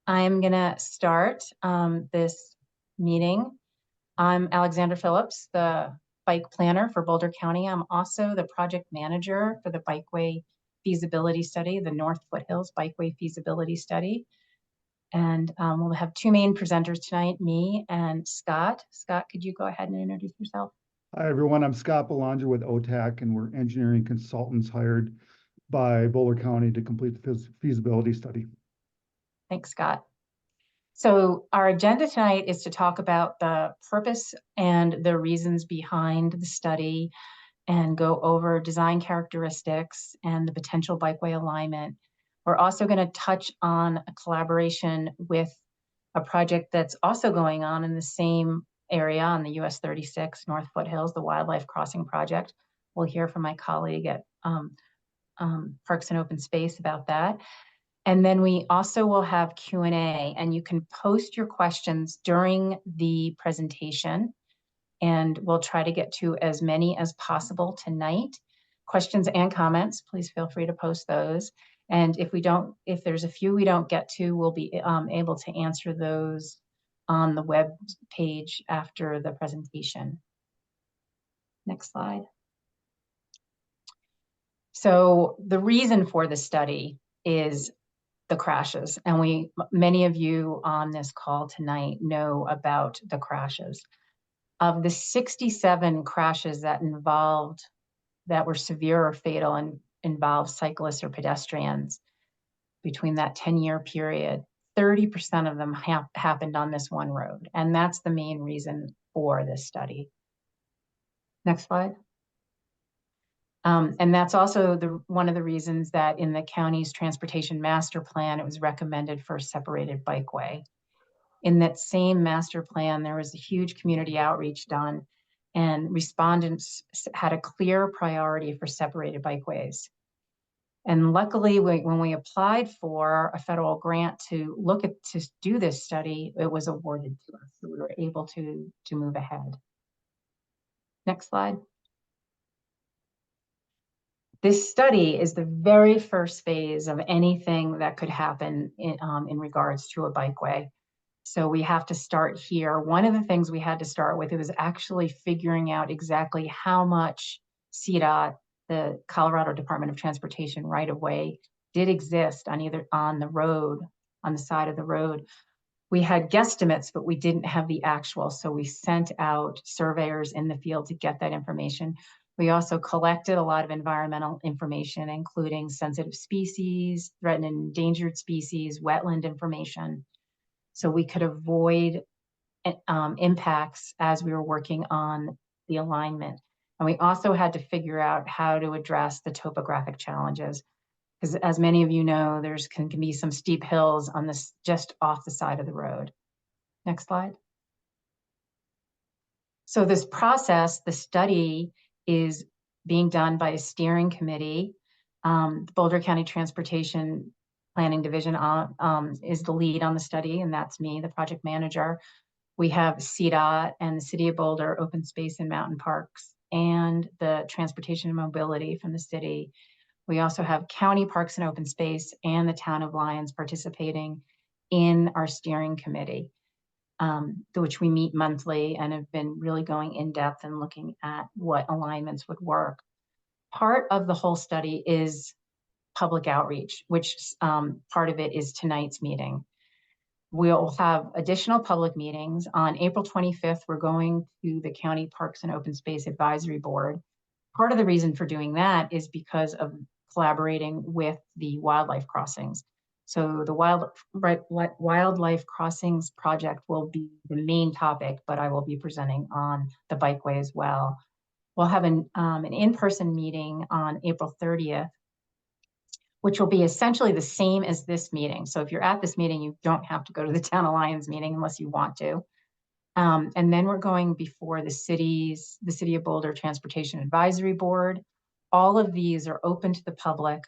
I'm going to start this meeting. I'm Alexandra Phillips, the bike planner for Boulder County. I'm also the project manager for the Bikeway Feasibility Study, the North Foothills Bikeway Feasibility Study. And we'll have two main presenters tonight, me and Scott. Scott, could you go ahead and introduce yourself? Hi, everyone. I'm Scott Belanger with OTAC, and we're engineering consultants hired by Boulder County to complete the feasibility study. Thanks, Scott. So our agenda tonight is to talk about the purpose and the reasons behind the study and go over design characteristics and the potential bikeway alignment. We're also going to touch on a collaboration with a project that's also going on in the same area on the US 36 North Foothills, the Wildlife Crossing Project. We'll hear from my colleague at Parks and Open Space about that. And then we also will have Q&A, and you can post your questions during the presentation, and we'll try to get to as many as possible tonight. Questions and comments, please feel free to post those. And if there's a few we don't get to, we'll be able to answer those on the web page after the presentation. Next slide. So the reason for the study is the crashes, and many of you on this call tonight know about the crashes. Of the 67 crashes that were severe or fatal and involved cyclists or pedestrians between that 10-year period, 30% of them happened on this one road, and that's the main reason for this study. Next slide. And that's also one of the reasons that in the county's transportation master plan, it was recommended for a separated bikeway. In that same master plan, there was a huge community outreach done, and respondents had a clear priority for separated bikeways. And luckily, when we applied for a federal grant to do this study, it was awarded to us, so we were able to move ahead. Next slide. This study is the very first phase of anything that could happen in regards to a bikeway. So we have to start here. One of the things we had to start with was actually figuring out exactly how much CDOT, the Colorado Department of Transportation right of way, did exist on the side of the road. We had guesstimates, but we didn't have the actual. So we sent out surveyors in the field to get that information. We also collected a lot of environmental information, including sensitive species, threatened and endangered species, wetland information, so we could avoid impacts as we were working on the alignment. And we also had to figure out how to address the topographic challenges, because as many of you know, can be some steep hills on this just off the side of the road. Next slide. So this process, the study, is being done by a steering committee. The Boulder County Transportation Planning Division is the lead on the study, and that's me, the project manager. We have CDOT and the City of Boulder, Open Space and Mountain Parks, and the Transportation and Mobility from the city. We also have County Parks and Open Space and the Town of Lyons participating in our steering committee, which we meet monthly and have been really going in depth and looking at what alignments would work. Part of the whole study is public outreach, which part of it is tonight's meeting. We'll have additional public meetings. On April 25th, we're going to the County Parks and Open Space Advisory Board. Part of the reason for doing that is because of collaborating with the wildlife crossings. So the Wildlife Crossings project will be the main topic, but I will be presenting on the bikeway as well. We'll have an in-person meeting on April 30th, which will be essentially the same as this meeting. So if you're at this meeting, you don't have to go to the Town of Lyons meeting unless you want to. And then we're going before the City of Boulder Transportation Advisory Board. All of these are open to the public,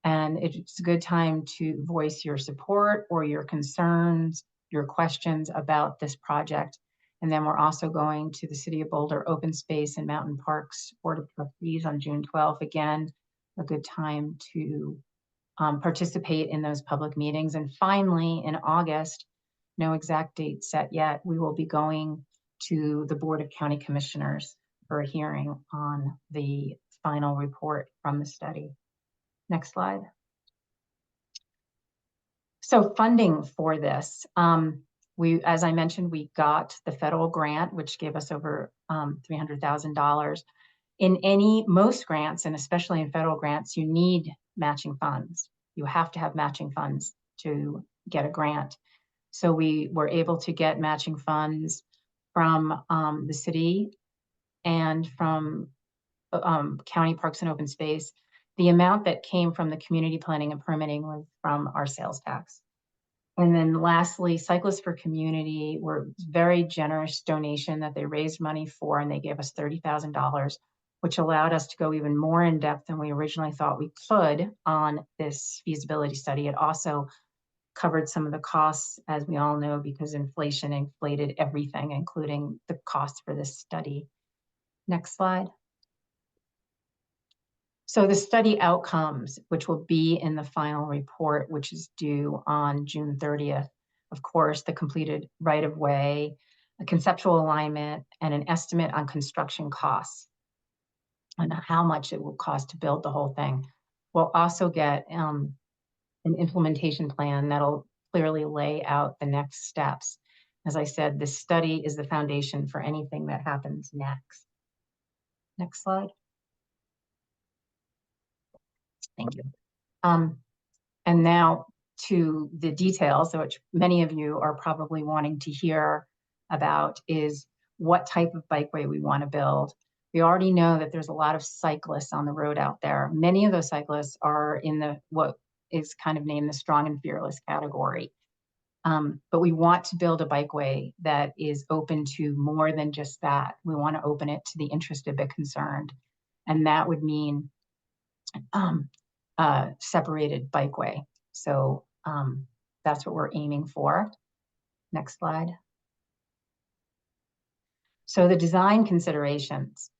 and it's a good time to voice your support or your concerns, your questions about this project. And then we're also going to the City of Boulder Open Space and Mountain Parks Board of Trustees on June 12th. Again, a good time to participate in those public meetings. And finally, in August, no exact date set yet, we will be going to the Board of County Commissioners for a hearing on the final report from the study. Next slide. So funding for this, as I mentioned, we got the federal grant, which gave us over $300,000. In most grants, and especially in federal grants, you need matching funds. You have to have matching funds to get a grant. So we were able to get matching funds from the city and from County Parks and Open Space. The amount that came from the community planning and permitting was from our sales tax. And then lastly, Cyclists for Community were very generous donation that they raised money for, and they gave us $30,000, which allowed us to go even more in depth than we originally thought we could on this feasibility study. It also covered some of the costs, as we all know, because inflation inflated everything, including the cost for this study. Next slide. So the study outcomes, which will be in the final report, which is due on June 30th, of course, the completed right-of-way, a conceptual alignment, and an estimate on construction costs and how much it will cost to build the whole thing. We'll also get an implementation plan that'll clearly lay out the next steps. As I said, this study is the foundation for anything that happens next. Next slide. Thank you. And now to the details, which many of you are probably wanting to hear about, is what type of bikeway we want to build. We already know that there's a lot of cyclists on the road out there. Many of those cyclists are in what is kind of named the strong and fearless category. But we want to build a bikeway that is open to more than just that. We want to open it to the interested but concerned. And that would mean separated bikeway. So that's what we're aiming for. Next slide. So the design considerations: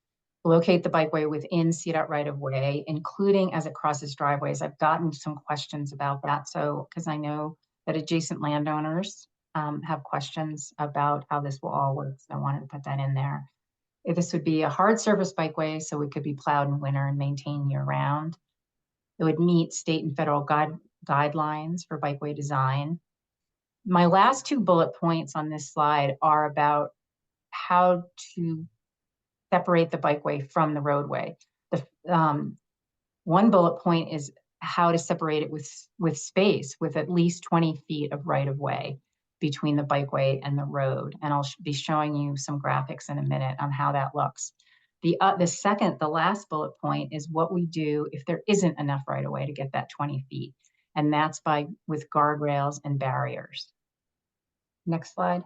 locate the bikeway within CDOT right-of-way, including as it crosses driveways. I've gotten some questions about that. So, because I know that adjacent landowners have questions about how this will all work. So I wanted to put that in there. This would be a hard surface bikeway, so it could be plowed in winter and maintained year round. It would meet state and federal guidelines for bikeway design. My last two bullet points on this slide are about how to separate the bikeway from the roadway. The one bullet point is how to separate it with space, with at least 20 feet of right-of-way between the bikeway and the road. And I'll be showing you some graphics in a minute on how that looks. The last bullet point is what we do if there isn't enough right-of-way to get that 20 feet. And that's with guardrails and barriers. Next slide.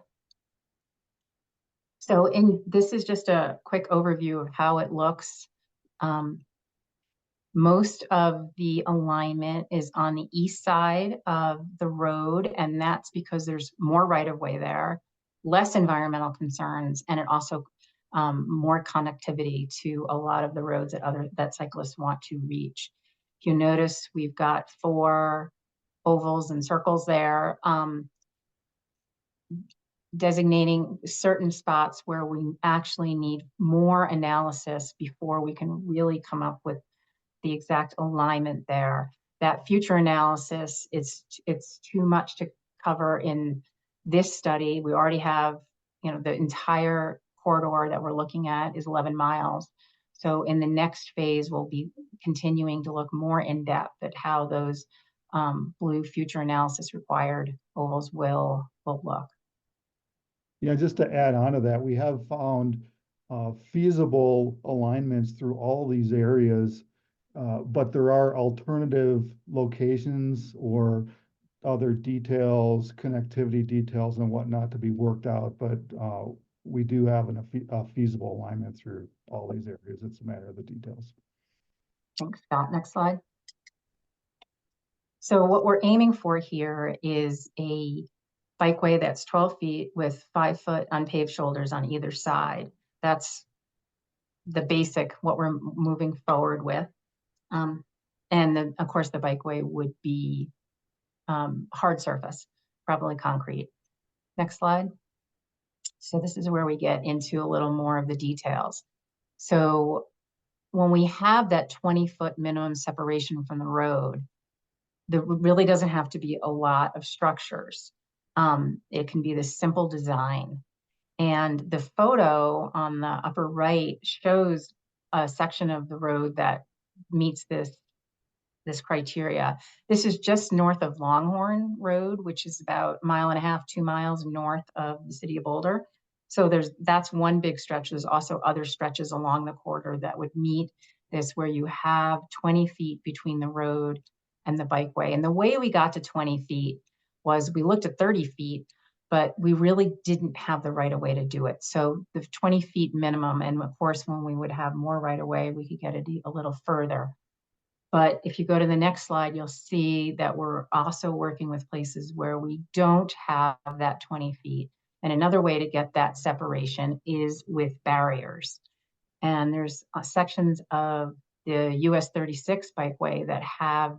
So this is just a quick overview of how it looks. Most of the alignment is on the east side of the road, and that's because there's more right-of-way there, less environmental concerns, and it also more connectivity to a lot of the roads that cyclists want to reach. If you notice, we've got 4 ovals and circles there, designating certain spots where we actually need more analysis before we can really come up with the exact alignment there. That future analysis it's too much to cover in this study. We already have, the entire corridor that we're looking at is 11 miles. So in the next phase, we'll be continuing to look more in depth at how those blue future analysis required ovals will look. Yeah, just to add on to that, we have found feasible alignments through all these areas, but there are alternative locations or other details, connectivity details and whatnot to be worked out. But we do have a feasible alignment through all these areas. It's a matter of the details. Thanks, Scott. Next slide. So what we're aiming for here is a bikeway that's 12 feet with 5-foot unpaved shoulders on either side. That's the basic, what we're moving forward with. And then, of course, the bikeway would be hard surface, probably concrete. Next slide. So this is where we get into a little more of the details. So when we have that 20-foot minimum separation from the road, there really doesn't have to be a lot of structures. It can be this simple design. And the photo on the upper right shows a section of the road that meets this criteria. This is just north of Longhorn Road, which is about 1.5 miles, 2 miles north of the city of Boulder. So that's one big stretch. There's also other stretches along the corridor that would meet this, where you have 20 feet between the road and the bikeway. And the way we got to 20 feet was we looked at 30 feet, but we really didn't have the right of way to do it. So the 20 feet minimum, and of course, when we would have more right of way, we could get it a little further. But if you go to the next slide, you'll see that we're also working with places where we don't have that 20 feet. And another way to get that separation is with barriers. And there's sections of the US 36 bikeway that have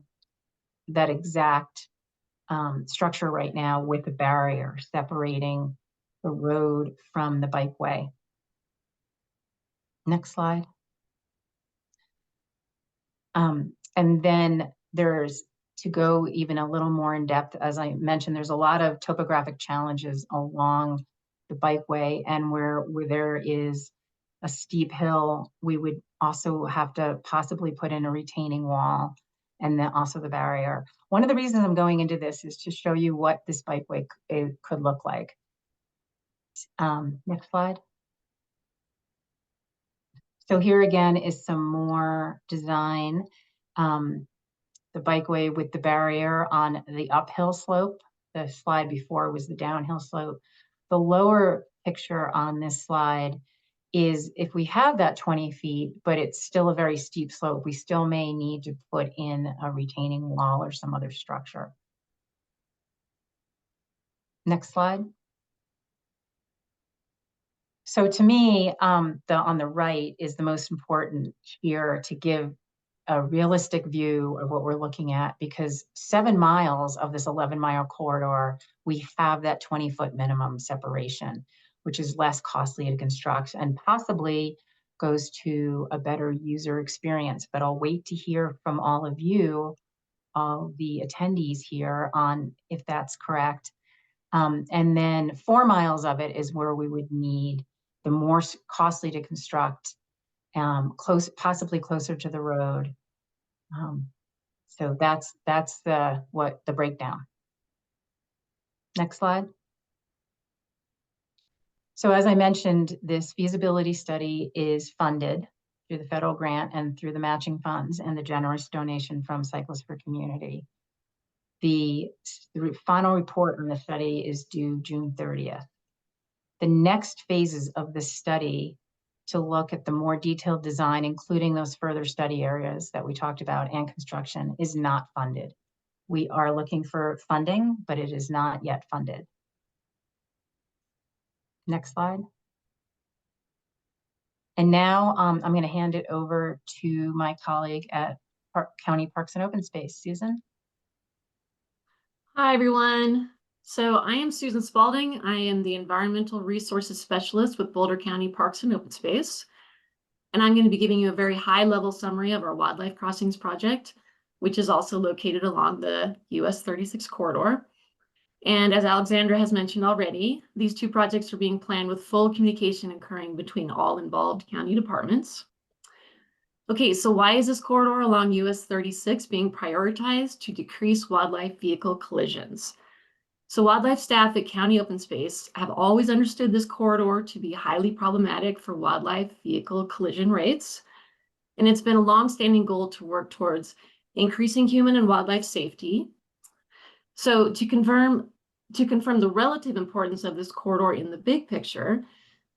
that exact structure right now with a barrier separating the road from the bikeway. Next slide. And then there's, to go even a little more in depth, as I mentioned, there's a lot of topographic challenges along the bikeway, and where there is a steep hill, we would also have to possibly put in a retaining wall, and then also the barrier. One of the reasons I'm going into this is to show you what this bikeway could look like. Next slide. So here again is some more design. The bikeway with the barrier on the uphill slope. The slide before was the downhill slope. The lower picture on this slide is if we have that 20 feet, but it's still a very steep slope, we still may need to put in a retaining wall or some other structure. Next slide. So to me, on the right is the most important here to give a realistic view of what we're looking at, because 7 miles of this 11-mile corridor, we have that 20-foot minimum separation, which is less costly to construct and possibly goes to a better user experience. But I'll wait to hear from all of you, all the attendees here, on if that's correct. And then 4 miles of it is where we would need the more costly to construct, possibly closer to the road. So that's the breakdown. Next slide. So as I mentioned, this feasibility study is funded through the federal grant and through the matching funds and the generous donation from Cyclists for Community. The final report on the study is due June 30th. The next phases of this study to look at the more detailed design, including those further study areas that we talked about and construction, is not funded. We are looking for funding, but it is not yet funded. Next slide. And now I'm going to hand it over to my colleague at County Parks and Open Space, Susan. Hi, everyone. So I am Susan Spalding. I am the Environmental Resources Specialist with Boulder County Parks and Open Space. And I'm going to be giving you a very high-level summary of our Wildlife Crossings project, which is also located along the US 36 corridor. And as Alexandra has mentioned already, these two projects are being planned with full communication occurring between all involved county departments. Okay, so why is this corridor along US 36 being prioritized to decrease wildlife vehicle collisions? So wildlife staff at County Open Space have always understood this corridor to be highly problematic for wildlife vehicle collision rates. And it's been a longstanding goal to work towards increasing human and wildlife safety. So to confirm the relative importance of this corridor in the big picture,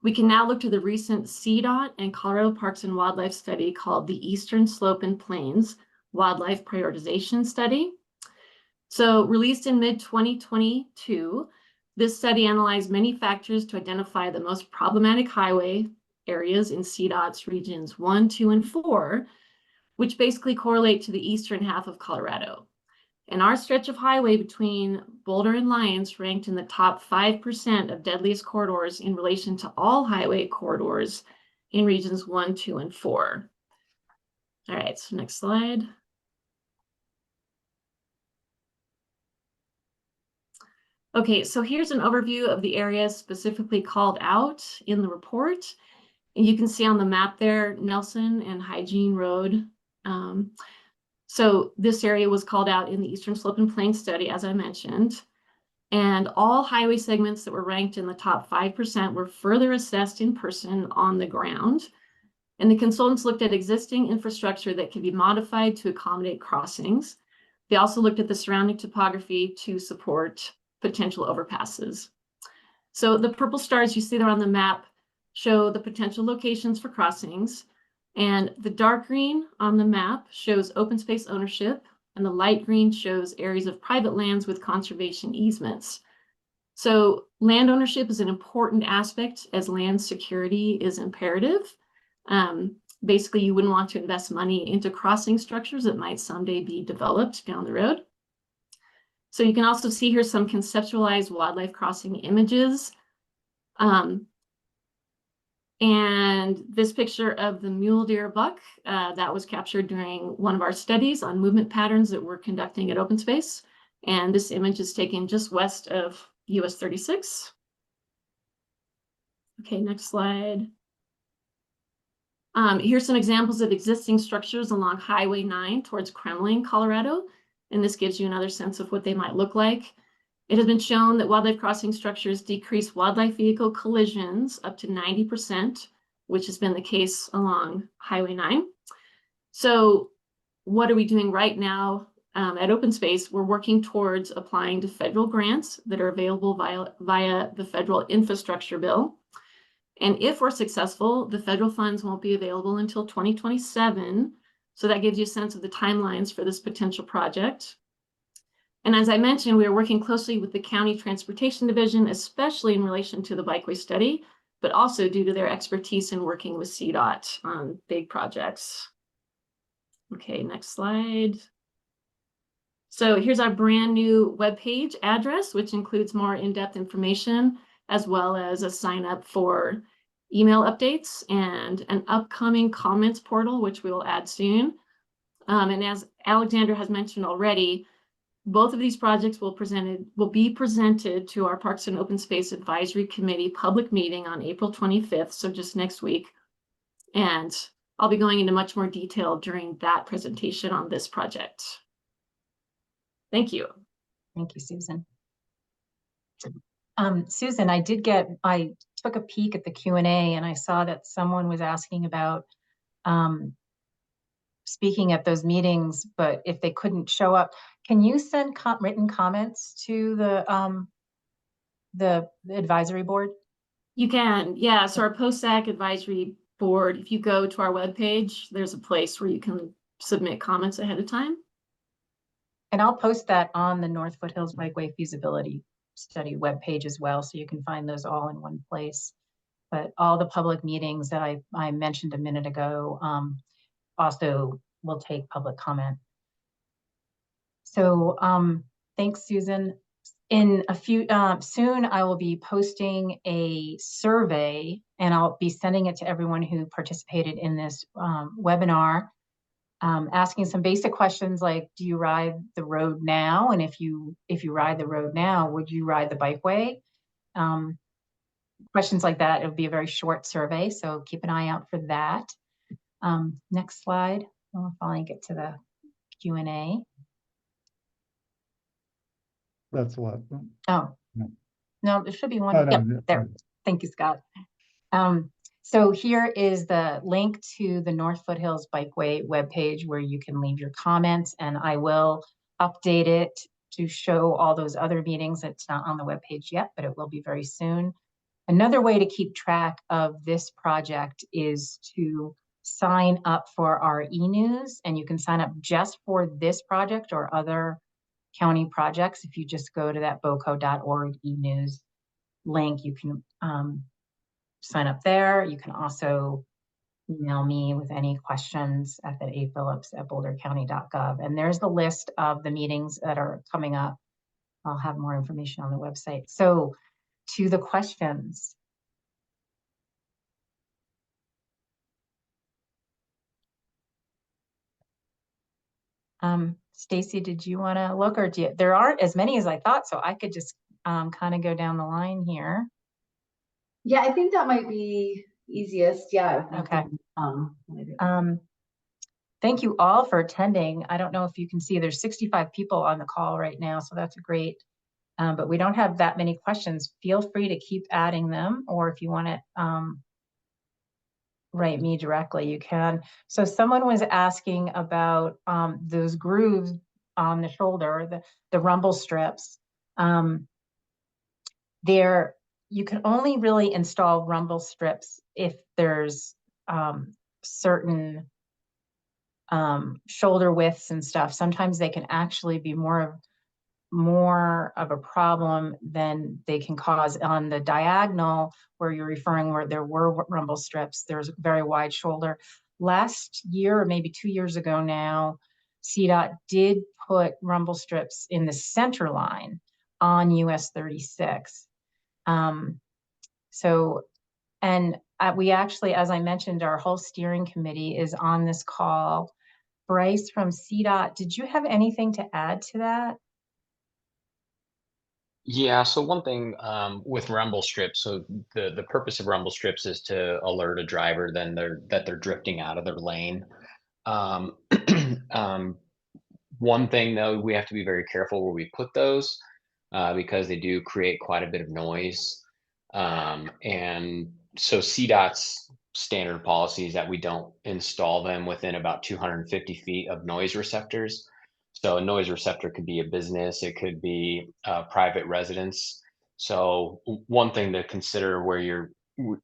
we can now look to the recent CDOT and Colorado Parks and Wildlife study called the Eastern Slope and Plains Wildlife Prioritization Study. So released in mid-2022, this study analyzed many factors to identify the most problematic highway areas in CDOT's regions 1, 2, and 4, which basically correlate to the eastern half of Colorado. And our stretch of highway between Boulder and Lyons ranked in the top 5% of deadliest corridors in relation to all highway corridors in regions 1, 2, and 4. All right, so next slide. Okay, so here's an overview of the areas specifically called out in the report. And you can see on the map there, Nelson and Hygiene Road. So this area was called out in the Eastern Slope and Plain study, as I mentioned. And all highway segments that were ranked in the top 5% were further assessed in person on the ground. And the consultants looked at existing infrastructure that could be modified to accommodate crossings. They also looked at the surrounding topography to support potential overpasses. So the purple stars you see there on the map show the potential locations for crossings. And the dark green on the map shows open space ownership, and the light green shows areas of private lands with conservation easements. So land ownership is an important aspect as land security is imperative. Basically, you wouldn't want to invest money into crossing structures that might someday be developed down the road. So you can also see here some conceptualized wildlife crossing images. And this picture of the mule deer buck that was captured during one of our studies on movement patterns that we're conducting at Open Space. And this image is taken just west of US 36. Okay, next slide. Here's some examples of existing structures along Highway 9 towards Kremling, Colorado. And this gives you another sense of what they might look like. It has been shown that wildlife crossing structures decrease wildlife vehicle collisions up to 90%, which has been the case along Highway 9. So what are we doing right now at Open Space? We're working towards applying to federal grants that are available via the federal infrastructure bill. And if we're successful, the federal funds won't be available until 2027. So that gives you a sense of the timelines for this potential project. And as I mentioned, we are working closely with the County Transportation Division, especially in relation to the bikeway study, but also due to their expertise in working with CDOT on big projects. Okay, next slide. So here's our brand new webpage address, which includes more in-depth information, as well as a sign up for email updates and an upcoming comments portal, which we will add soon. And as Alexandra has mentioned already, both of these projects will be presented to our Parks and Open Space Advisory Committee public meeting on April 25th, so just next week. And I'll be going into much more detail during that presentation on this project. Thank you. Thank you, Susan. Susan, I took a peek at the Q&A and I saw that someone was asking about speaking at those meetings, but if they couldn't show up, can you send written comments to the advisory board? You can, yeah. So our post-SAC advisory board, if you go to our webpage, there's a place where you can submit comments ahead of time. And I'll post that on the North Foothills Bikeway Feasibility Study webpage as well, so you can find those all in one place. But all the public meetings that I mentioned a minute ago also will take public comment. So thanks, Susan. In a few, soon I will be posting a survey and I'll be sending it to everyone who participated in this webinar, asking some basic questions like, do you ride the road now? And if you ride the road now, would you ride the bikeway? Questions like that. It'll be a very short survey, so keep an eye out for that. Next slide. I'll finally get to the Q&A. That's a lot. Oh, no, there should be one. Oh, no, Yep, no, there. no. Thank you, Scott. So here is the link to the North Foothills Bikeway webpage where you can leave your comments, and I will update it to show all those other meetings. It's not on the webpage yet, but it will be very soon. Another way to keep track of this project is to sign up for our e-news, and you can sign up just for this project or other county projects. If you just go to that boco.org e-news link, you can sign up there. You can also email me with any questions at that aphillips@bouldercounty.gov. And there's the list of the meetings that are coming up. I'll have more information on the website. So to the questions. Stacy, did you want to look, or there aren't as many as I thought, so I could just kind of go down the line here. Yeah, I think that might be easiest. Yeah. Okay. Thank you all for attending. I don't know if you can see there's 65 people on the call right now, so that's great. But we don't have that many questions. Feel free to keep adding them, or if you want to write me directly, you can. So someone was asking about those grooves on the shoulder, the rumble strips. You can only really install rumble strips if there's certain shoulder widths and stuff. Sometimes they can actually be more of a problem than they can cause. On the diagonal where you're referring, where there were rumble strips, there's a very wide shoulder. Last year, or maybe 2 years ago now, CDOT did put rumble strips in the center line on US 36. We actually, as I mentioned, our whole steering committee is on this call. Bryce from CDOT, did you have anything to add to that? Yeah, so one thing with rumble strips, so the purpose of rumble strips is to alert a driver that they're drifting out of their lane. One thing though, we have to be very careful where we put those because they do create quite a bit of noise. And so CDOT's standard policy is that we don't install them within about 250 feet of noise receptors. So a noise receptor could be a business, it could be a private residence. So one thing to consider where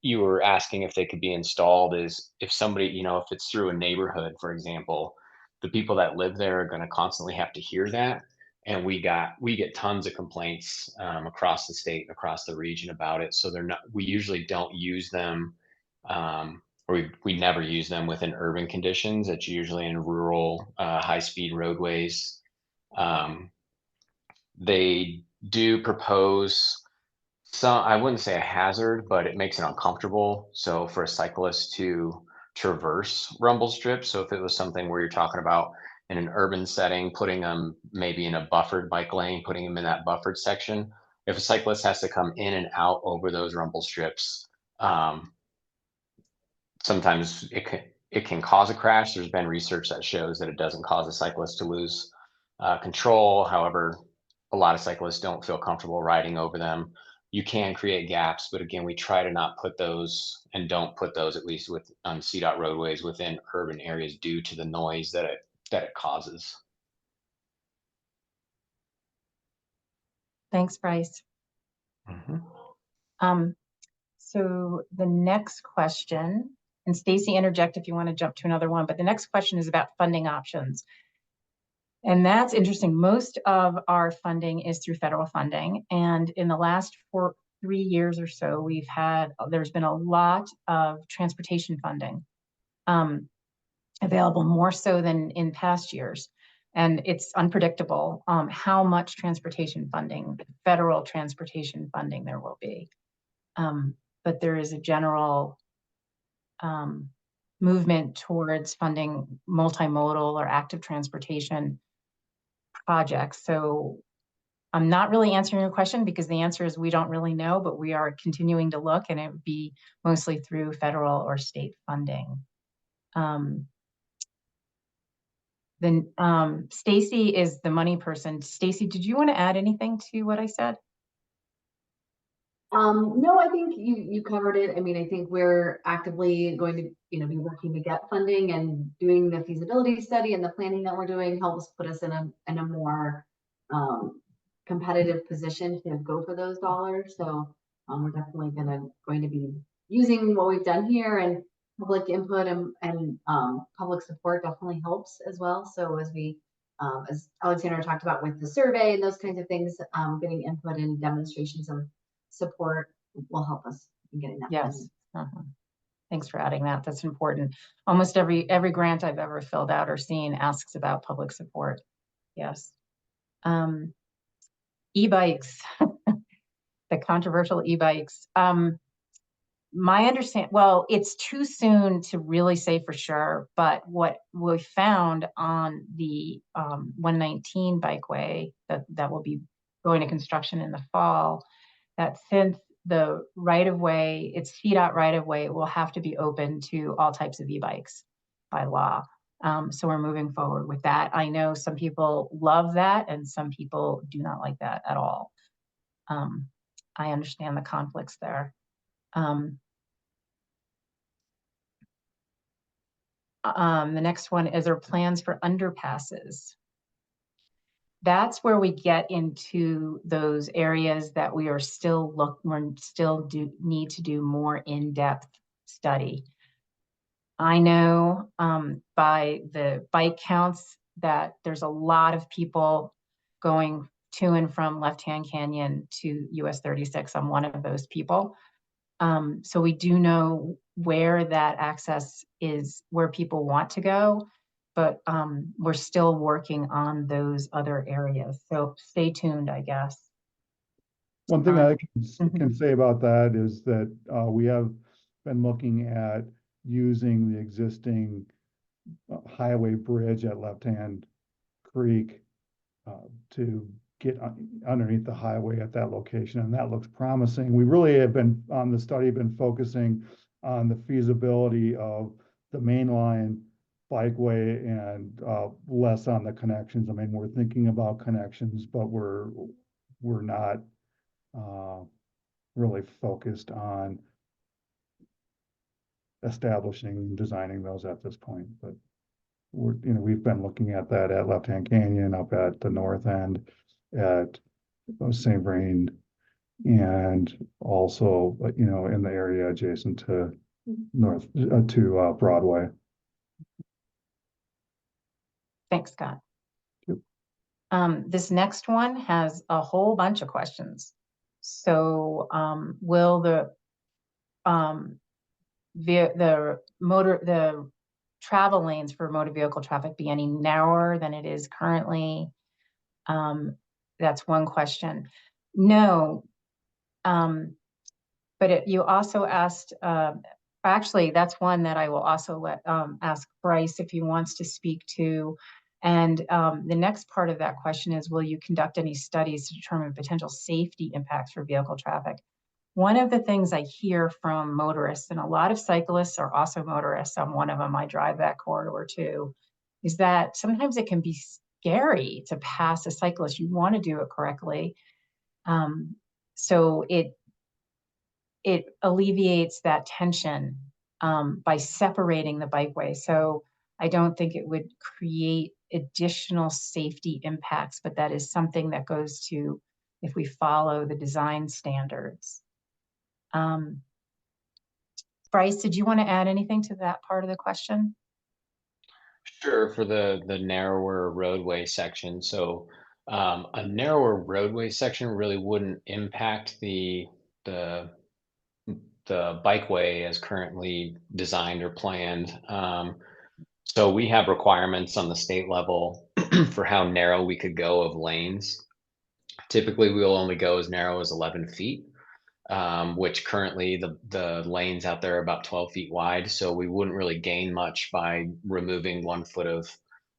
you were asking if they could be installed is if somebody, if it's through a neighborhood, for example, the people that live there are going to constantly have to hear that. And we get tons of complaints across the state, across the region about it. So we usually don't use them, or we never use them within urban conditions. It's usually in rural, high-speed roadways. They do propose I wouldn't say a hazard, but it makes it uncomfortable. So for a cyclist to traverse rumble strips, so if it was something where you're talking about in an urban setting, putting them maybe in a buffered bike lane, putting them in that buffered section, if a cyclist has to come in and out over those rumble strips, sometimes it can cause a crash. There's been research that shows that it doesn't cause a cyclist to lose control. However, a lot of cyclists don't feel comfortable riding over them. You can create gaps, but again, we try to not put those and don't put those, at least on CDOT roadways within urban areas, due to the noise that it causes. Thanks, Bryce. Mm-hmm. So the next question, and Stacy, interject if you want to jump to another one, but the next question is about funding options. And that's interesting. Most of our funding is through federal funding. And in the last 3 years or so, there's been a lot of transportation funding available, more so than in past years. And it's unpredictable how much transportation funding, federal transportation funding there will be. But there is a general movement towards funding multimodal or active transportation projects. So I'm not really answering your question because the answer is we don't really know, but we are continuing to look, and it would be mostly through federal or state funding. Then Stacy is the money person. Stacy, did you want to add anything to what I said? No, I think you covered it. I mean, I think we're actively going to, be working to get funding, and doing the feasibility study and the planning that we're doing helps put us in a more competitive position to go for those dollars. So we're definitely going to be using what we've done here, and public input and public support definitely helps as well. So as Alexander talked about with the survey and those kinds of things, getting input and demonstrations of support will help us in getting that. Yes. Thanks for adding that. That's important. Almost every grant I've ever filled out or seen asks about public support. Yes. E-bikes, the controversial e-bikes. My understand, well, it's too soon to really say for sure, but what we found on the 119 bikeway that will be going to construction in the fall, that since the right-of-way, it's CDOT right-of-way, it will have to be open to all types of e-bikes by law. So we're moving forward with that. I know some people love that and some people do not like that at all. I understand the conflicts there. The next one is our plans for underpasses. That's where we get into those areas that we are still need to do more in-depth study. I know by the bike counts that there's a lot of people going to and from Left Hand Canyon to US 36. I'm one of those people. So we do know where that access is, where people want to go, but we're still working on those other areas. So stay tuned, I guess. One thing I can say about that is that we have been looking at using the existing highway bridge at Left Hand Creek to get underneath the highway at that location, and that looks promising. We really have been on the study, been focusing on the feasibility of the mainline bikeway and less on the connections. I mean, we're thinking about connections, but we're not really focused on establishing and designing those at this point. But we've been looking at that at Left Hand Canyon, up at the north end, at St. Vrain, and also, in the area adjacent to Broadway. Thanks, Scott. Yep. This next one has a whole bunch of questions. So will the travel lanes for motor vehicle traffic be any narrower than it is currently? That's one question. No, but you also asked, actually, that's one that I will also ask Bryce if he wants to speak to. And the next part of that question is, will you conduct any studies to determine potential safety impacts for vehicle traffic? One of the things I hear from motorists, and a lot of cyclists are also motorists, I'm one of them, I drive that corridor too, is that sometimes it can be scary to pass a cyclist. You want to do it correctly. So it alleviates that tension by separating the bikeway. So I don't think it would create additional safety impacts, but that is something that goes to if we follow the design standards. Bryce, did you want to add anything to that part of the question? Sure, for the narrower roadway section. So a narrower roadway section really wouldn't impact the bikeway as currently designed or planned. So we have requirements on the state level for how narrow we could go of lanes. Typically, we will only go as narrow as 11 feet, which currently the lanes out there are about 12 feet wide. So we wouldn't really gain much by removing 1 foot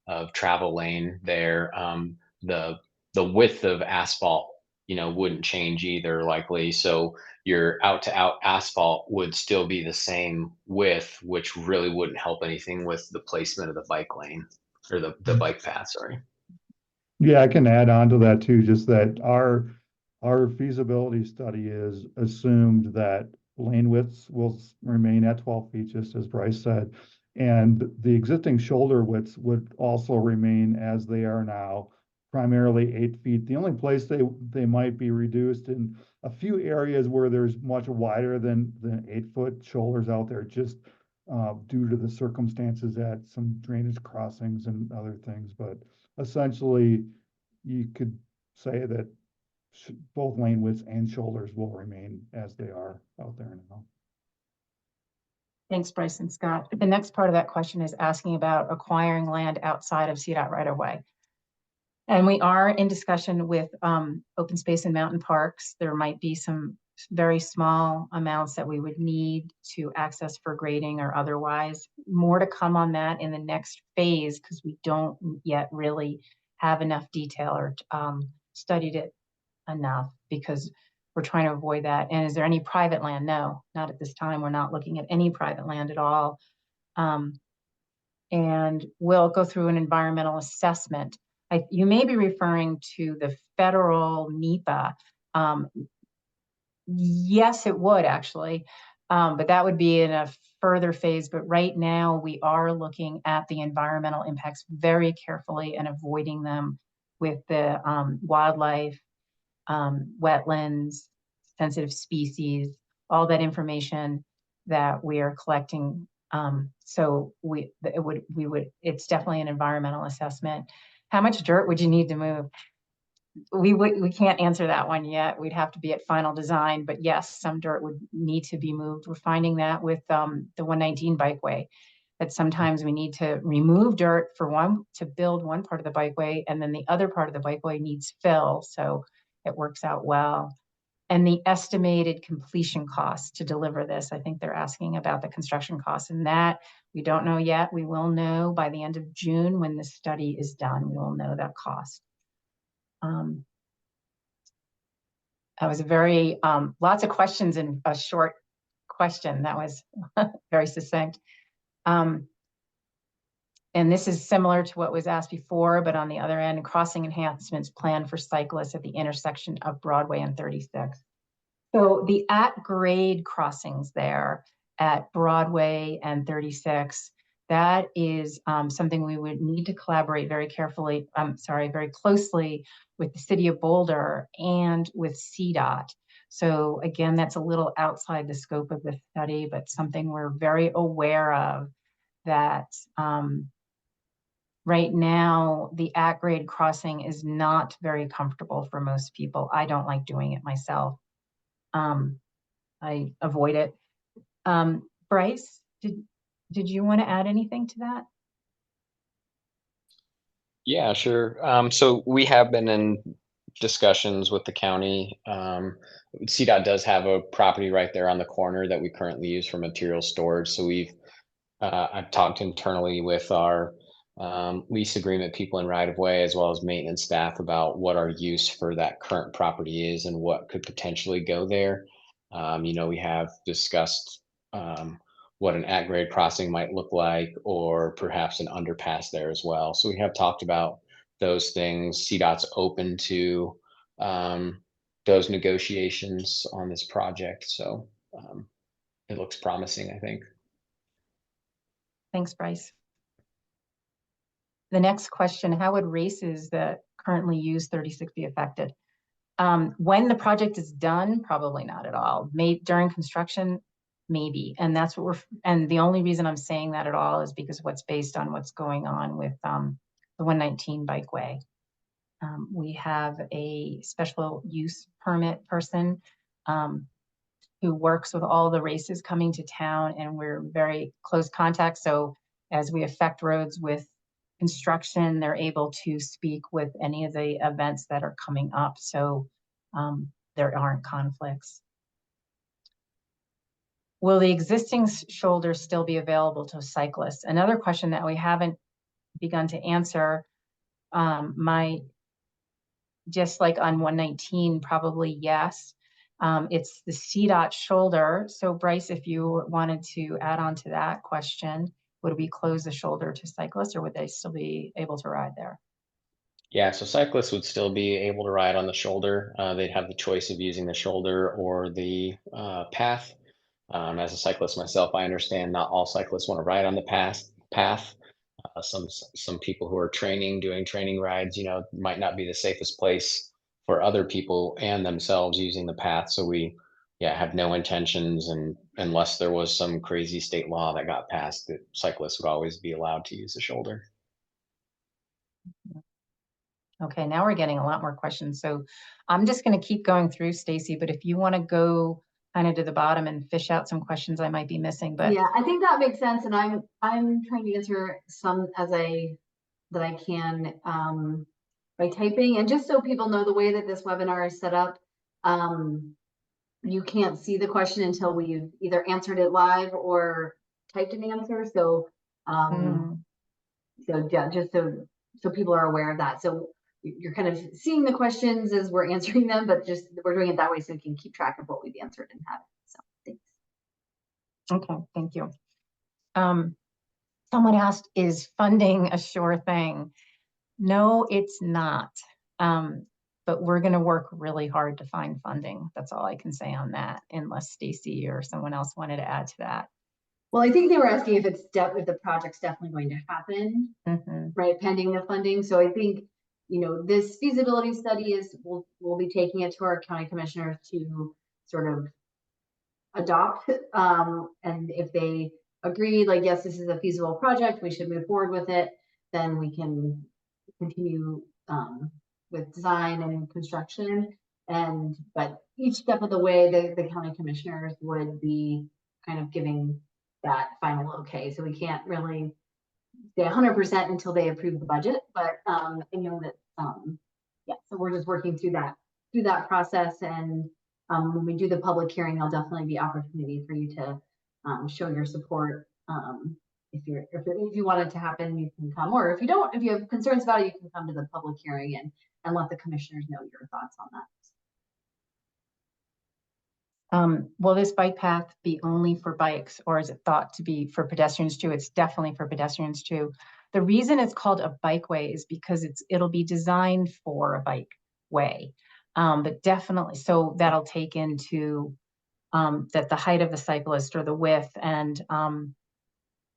of travel lane there. The width of asphalt, wouldn't change either likely. So your out to out asphalt would still be the same width, which really wouldn't help anything with the placement of the bike lane or the bike path, sorry. Yeah, I can add on to that too, just that our feasibility study is assumed that lane widths will remain at 12 feet, just as Bryce said. And the existing shoulder widths would also remain as they are now, primarily 8 feet. The only place they might be reduced in a few areas where there's much wider than 8-foot shoulders out there, just due to the circumstances at some drainage crossings and other things. But essentially, you could say that both lane widths and shoulders will remain as they are out there now. Thanks, Bryce and Scott. The next part of that question is asking about acquiring land outside of CDOT right of way. And we are in discussion with open space and mountain parks. There might be some very small amounts that we would need to access for grading or otherwise. More to come on that in the next phase because we don't yet really have enough detail or studied it enough because we're trying to avoid that. And is there any private land? No, not at this time. We're not looking at any private land at all. And we'll go through an environmental assessment. You may be referring to the federal NEPA. Yes, it would actually, but that would be in a further phase. But right now we are looking at the environmental impacts very carefully and avoiding them with the wildlife, wetlands, sensitive species, all that information that we are collecting. So it's definitely an environmental assessment. How much dirt would you need to move? We can't answer that one yet. We'd have to be at final design, but yes, some dirt would need to be moved. We're finding that with the 119 bikeway, that sometimes we need to remove dirt to build one part of the bikeway, and then the other part of the bikeway needs fill. So it works out well. And the estimated completion cost to deliver this, I think they're asking about the construction costs, and that we don't know yet. We will know by the end of June when the study is done. We will know that cost. That was a very, lots of questions in a short question. That was very succinct. And this is similar to what was asked before, but on the other end, crossing enhancements planned for cyclists at the intersection of Broadway and 36. So the at-grade crossings there at Broadway and 36, that is something we would need to collaborate very closely with the City of Boulder and with CDOT. So again, that's a little outside the scope of the study, but something we're very aware of, that right now the at-grade crossing is not very comfortable for most people. I don't like doing it myself. I avoid it. Bryce, did you want to add anything to that? Yeah, sure. So we have been in discussions with the county. CDOT does have a property right there on the corner that we currently use for material storage. So I've talked internally with our lease agreement people in right of way, as well as maintenance staff, about what our use for that current property is and what could potentially go there. We have discussed what an at-grade crossing might look like, or perhaps an underpass there as well. So we have talked about those things. CDOT's open to those negotiations on this project. So it looks promising, I think. Thanks, Bryce. The next question, how would races that currently use 36 be affected? When the project is done, probably not at all. During construction, maybe. And that's what and the only reason I'm saying that at all is because what's based on what's going on with the 119 bikeway. We have a special use permit person who works with all the races coming to town, and we're very close contact. So as we affect roads with construction, they're able to speak with any of the events that are coming up. So there aren't conflicts. Will the existing shoulder still be available to cyclists? Another question that we haven't begun to answer. Just like on 119, probably yes. It's the CDOT shoulder. So Bryce, if you wanted to add on to that question, would we close the shoulder to cyclists, or would they still be able to ride there? Yeah, so cyclists would still be able to ride on the shoulder. They'd have the choice of using the shoulder or the path. As a cyclist myself, I understand not all cyclists want to ride on the path. Some people who are doing training rides, might not be the safest place for other people and themselves using the path. So we, have no intentions, and unless there was some crazy state law that got passed, that cyclists would always be allowed to use the shoulder. Okay, now we're getting a lot more questions. So I'm just going to keep going through, Stacy, but if you want to go kind of to the bottom and fish out some questions I might be missing, but Yeah, I think that makes sense, and I'm trying to answer some that I can by typing, and just so people know the way that this webinar is set up, you can't see the question until we've either answered it live or typed an answer. So so yeah, just so people are aware of that. So you're kind of seeing the questions as we're answering them, but just we're doing it that way so we can keep track of what we've answered and have it. So thanks. Okay, thank you. Someone asked, is funding a sure thing? No, it's not. But we're going to work really hard to find funding. That's all I can say on that, unless Stacy or someone else wanted to add to that. Well, I think they were asking if if the project's definitely going to happen, right, pending the funding. So I think, you know, this feasibility study is, we'll be taking it to our county commissioners to sort of adopt. And if they agree, like, yes, this is a feasible project, we should move forward with it, then we can continue with design and construction. But each step of the way, the county commissioners would be kind of giving that final okay. So we can't really say 100% until they approve the budget, but I know that yeah, so we're just working through that process. And when we do the public hearing, there'll definitely be opportunity for you to show your support. If you want it to happen, you can come, or if you don't, if you have concerns about it, you can come to the public hearing and let the commissioners know your thoughts on that. Will this bike path be only for bikes, or is it thought to be for pedestrians too? It's definitely for pedestrians too. The reason it's called a bikeway is because it'll be designed for a bike way. But definitely, so that'll take into that the height of the cyclist or the width, and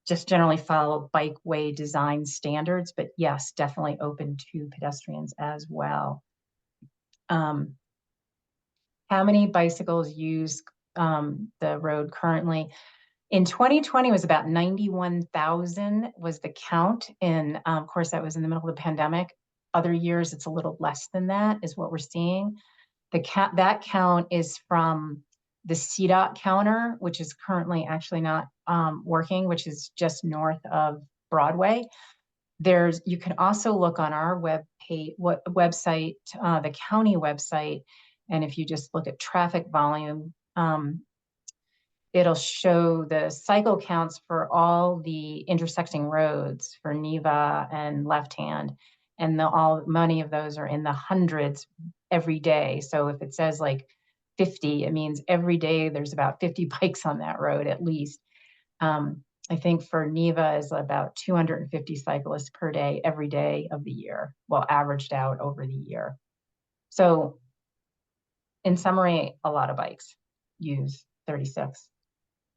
just generally follow bikeway design standards. But yes, definitely open to pedestrians as well. How many bicycles use the road currently? In 2020 was about 91,000 was the count. And of course, that was in the middle of the pandemic. Other years, it's a little less than that is what we're seeing. That count is from the CDOT counter, which is currently actually not working, which is just north of Broadway. You can also look on our website, the county website, and if you just look at traffic volume, it'll show the cycle counts for all the intersecting roads for Neva and Left Hand, and many of those are in the hundreds every day. So if it says like 50, it means every day there's about 50 bikes on that road at least. I think for Neva is about 250 cyclists per day, every day of the year, well, averaged out over the year. So in summary, a lot of bikes use 36.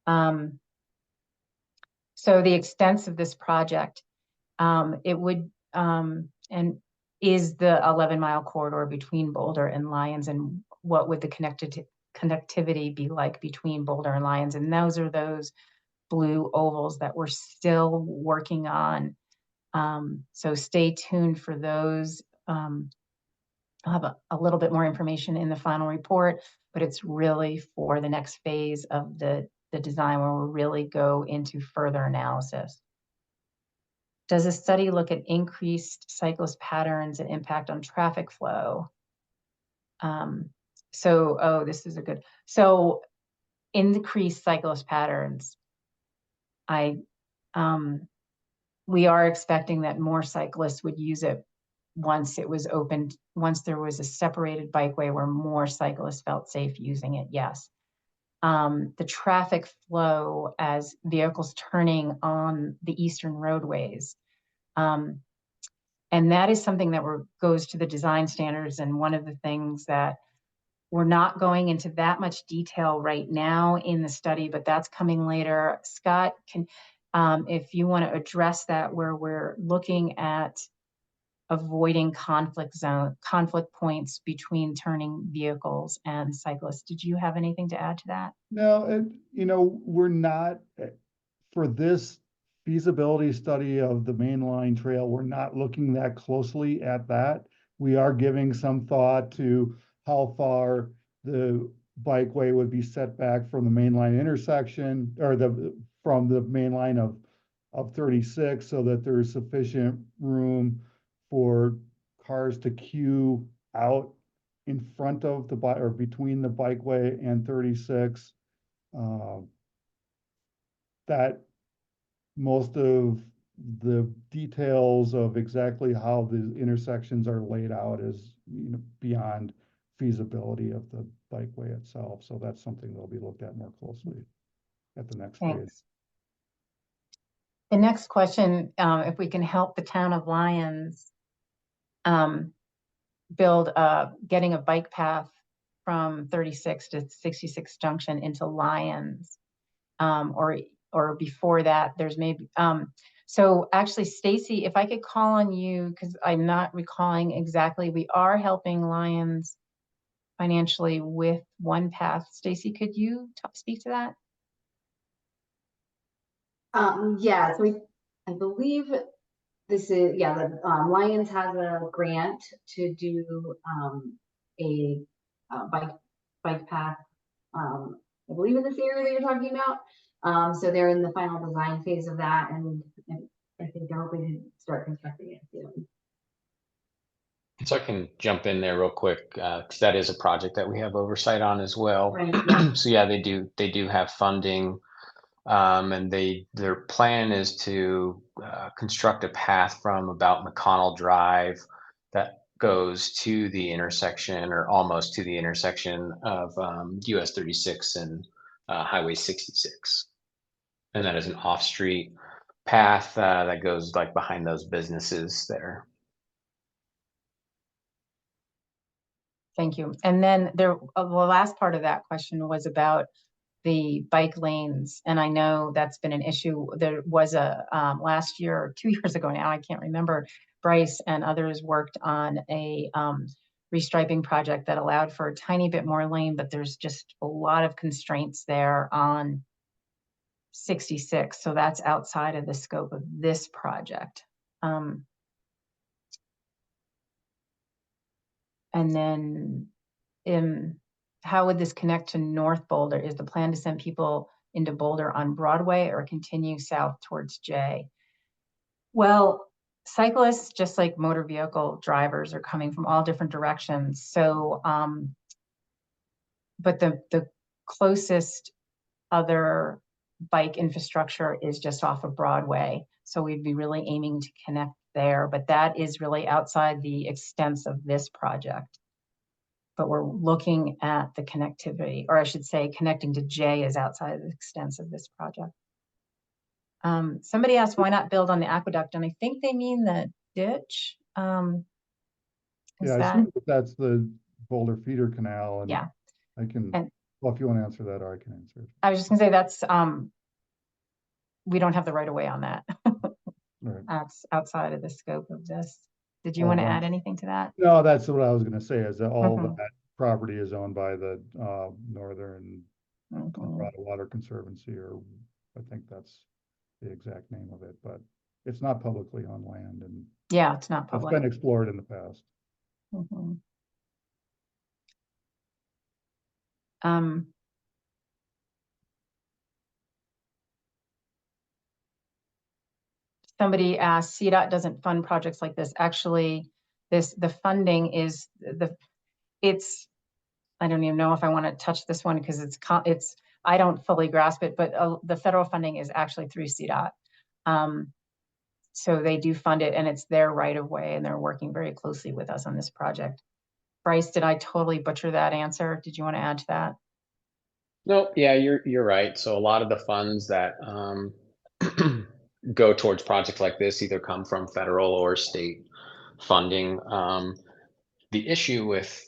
So the extent of this project, it would, and is the 11-mile corridor between Boulder and Lyons, and what would the connectivity be like between Boulder and Lyons? And those are those blue ovals that we're still working on. So stay tuned for those. I'll have a little bit more information in the final report, but it's really for the next phase of the design where we'll really go into further analysis. Does the study look at increased cyclist patterns and impact on traffic flow? This is a good, so increased cyclist patterns. We are expecting that more cyclists would use it once it was opened, once there was a separated bikeway where more cyclists felt safe using it, yes. The traffic flow as vehicles turning on the eastern roadways. And that is something that goes to the design standards, and one of the things that we're not going into that much detail right now in the study, but that's coming later. Scott, if you want to address that, where we're looking at avoiding conflict points between turning vehicles and cyclists. Did you have anything to add to that? No, we're not, for this feasibility study of the main line trail, we're not looking that closely at that. We are giving some thought to how far the bikeway would be set back from the main line intersection, or from the main line of 36, so that there is sufficient room for cars to queue out in front of the or between the bikeway and 36. That most of the details of exactly how the intersections are laid out is, beyond feasibility of the bikeway itself. So that's something that'll be looked at more closely at the next phase. Thanks. The next question, if we can help the town of Lyons build getting a bike path from 36 to 66 Junction into Lyons, or before that, there's maybe so actually, Stacy, if I could call on you, because I'm not recalling exactly, we are helping Lyons financially with one path. Stacy, could you speak to that? Yeah, so I believe this is, yeah, the Lyons has a grant to do a bike path, I believe in this area that you're talking about. So they're in the final design phase of that, and I think they're hoping to start constructing it soon. So I can jump in there real quick, because that is a project that we have oversight on as well. Right, yeah. So yeah, they do have funding, and their plan is to construct a path from about McConnell Drive that goes to the intersection, or almost to the intersection of US 36 and Highway 66, and that is an off-street path that goes like behind those businesses there. Thank you. And then the last part of that question was about the bike lanes. And I know that's been an issue. There was a last year or 2 years ago now, I can't remember, Bryce and others worked on a restriping project that allowed for a tiny bit more lane, but there's just a lot of constraints there on 66. So that's outside of the scope of this project. And then how would this connect to North Boulder? Is the plan to send people into Boulder on Broadway or continue south towards J? Well, cyclists, just like motor vehicle drivers, are coming from all different directions. So, but the closest other bike infrastructure is just off of Broadway. So we'd be really aiming to connect there, but that is really outside the extents of this project. But we're looking at the connectivity, or I should say connecting to J is outside the extents of this project. Somebody asked why not build on the aqueduct, and I think they mean the ditch. Yeah, I assume that's the Boulder feeder canal, and yeah, I can, well, if you want to answer that, or I can answer it. I was just gonna say that's we don't have the right of way on that. Right. That's outside of the scope of this. Did you want to add anything to that? No, that's what I was going to say, is that all that property is owned by the Northern Colorado Water Conservancy, or I think that's the exact name of it, but it's not publicly owned land, and yeah, it's not public. It's been explored in the past. Somebody asked, CDOT doesn't fund projects like this. Actually, the funding is it's, I don't even know if I want to touch this one because it's I don't fully grasp it, but the federal funding is actually through CDOT. So they do fund it, and it's their right of way, and they're working very closely with us on this project. Bryce, did I totally butcher that answer? Did you want to add to that? No, yeah, you're right. So a lot of the funds that go towards projects like this either come from federal or state funding. The issue with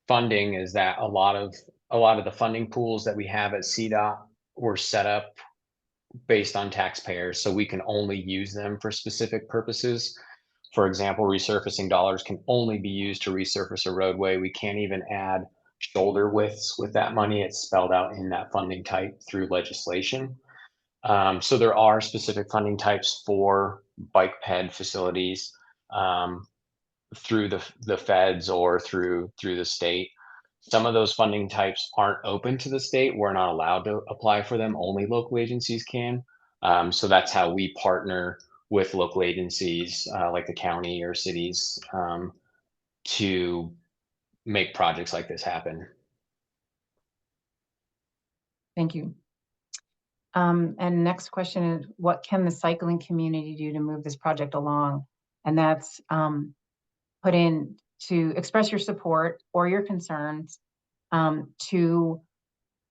funding is that a lot of the funding pools that we have at CDOT were set up based on taxpayers, so we can only use them for specific purposes. For example, resurfacing dollars can only be used to resurface a roadway. We can't even add shoulder widths with that money. It's spelled out in that funding type through legislation. So there are specific funding types for bike ped facilities through the feds or through the state. Some of those funding types aren't open to the state. We're not allowed to apply for them. Only local agencies can. So that's how we partner with local agencies like the county or cities to make projects like this happen. Thank you. And next question is, what can the cycling community do to move this project along? And that's put in to express your support or your concerns to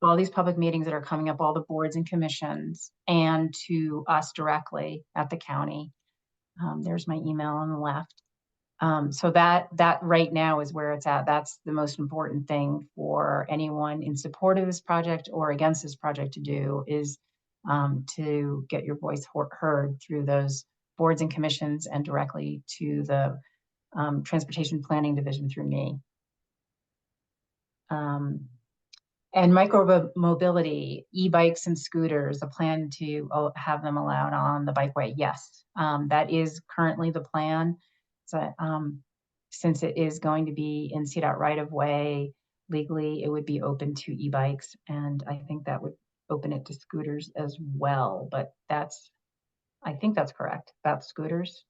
all these public meetings that are coming up, all the boards and commissions, and to us directly at the county. There's my email on the left. So that right now is where it's at. That's the most important thing for anyone in support of this project or against this project to do, is to get your voice heard through those boards and commissions and directly to the Transportation Planning Division through me. And micro mobility, e-bikes and scooters, a plan to have them allowed on the bikeway. Yes, that is currently the plan. So since it is going to be in CDOT right of way, legally, it would be open to e-bikes. And I think that would open it to scooters as well. But I think that's correct about scooters.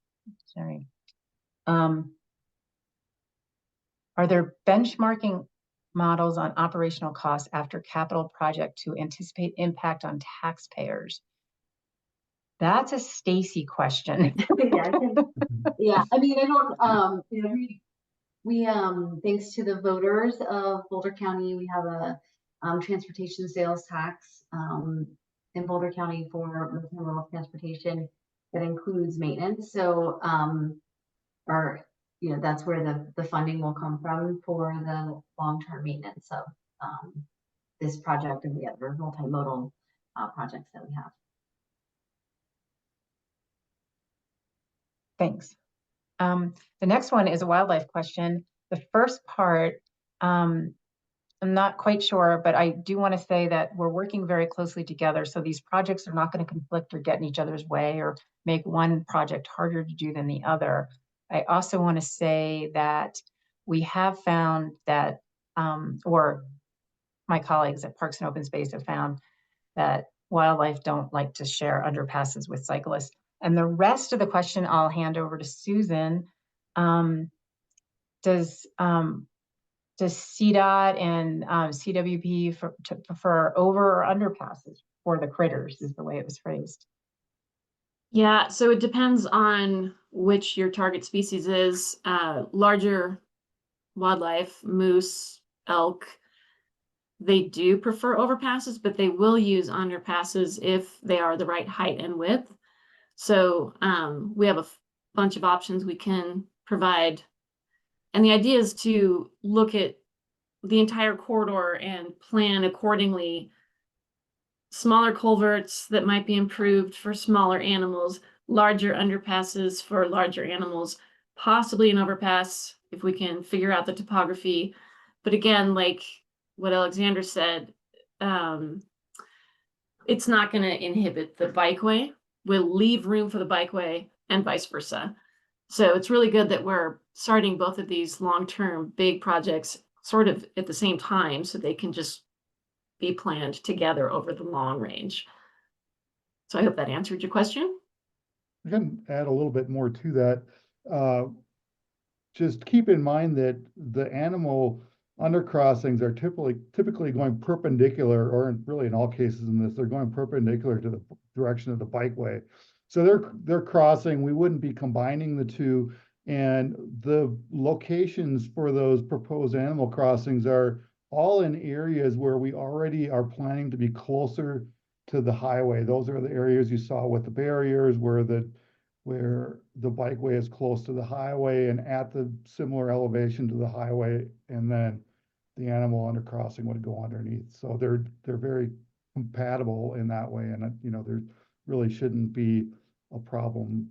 Sorry. Are there benchmarking models on operational costs after capital project to anticipate impact on taxpayers? That's a Stacy question. Yeah, I mean, I don't, you know, we thanks to the voters of Boulder County, we have a transportation sales tax in Boulder County for rural transportation that includes maintenance. So you know, that's where the funding will come from for the long-term maintenance of this project and the other multimodal projects that we have. Thanks. The next one is a wildlife question. The first part, I'm not quite sure, but I do want to say that we're working very closely together. So these projects are not going to conflict or get in each other's way or make one project harder to do than the other. I also want to say that we have found that, or my colleagues at Parks and Open Space have found that wildlife don't like to share underpasses with cyclists. And the rest of the question I'll hand over to Susan. Does CDOT and CWP prefer over or underpasses for the critters, is the way it was phrased? Yeah, so it depends on which your target species is. Larger wildlife, moose, elk, they do prefer overpasses, but they will use underpasses if they are the right height and width. So we have a bunch of options we can provide. And the idea is to look at the entire corridor and plan accordingly. Smaller culverts that might be improved for smaller animals, larger underpasses for larger animals, possibly an overpass if we can figure out the topography. But again, like what Alexander said, it's not going to inhibit the bikeway. We'll leave room for the bikeway and vice versa. So it's really good that we're starting both of these long-term big projects sort of at the same time so they can just be planned together over the long range. So I hope that answered your question. I can add a little bit more to that. Just keep in mind that the animal undercrossings are typically going perpendicular, or really in all cases in this, they're going perpendicular to the direction of the bikeway. So they're crossing, we wouldn't be combining the two, and the locations for those proposed animal crossings are all in areas where we already are planning to be closer to the highway. Those are the areas you saw with the barriers where the bikeway is close to the highway and at the similar elevation to the highway, and then the animal undercrossing would go underneath. So they're very compatible in that way, and you know, there really shouldn't be a problem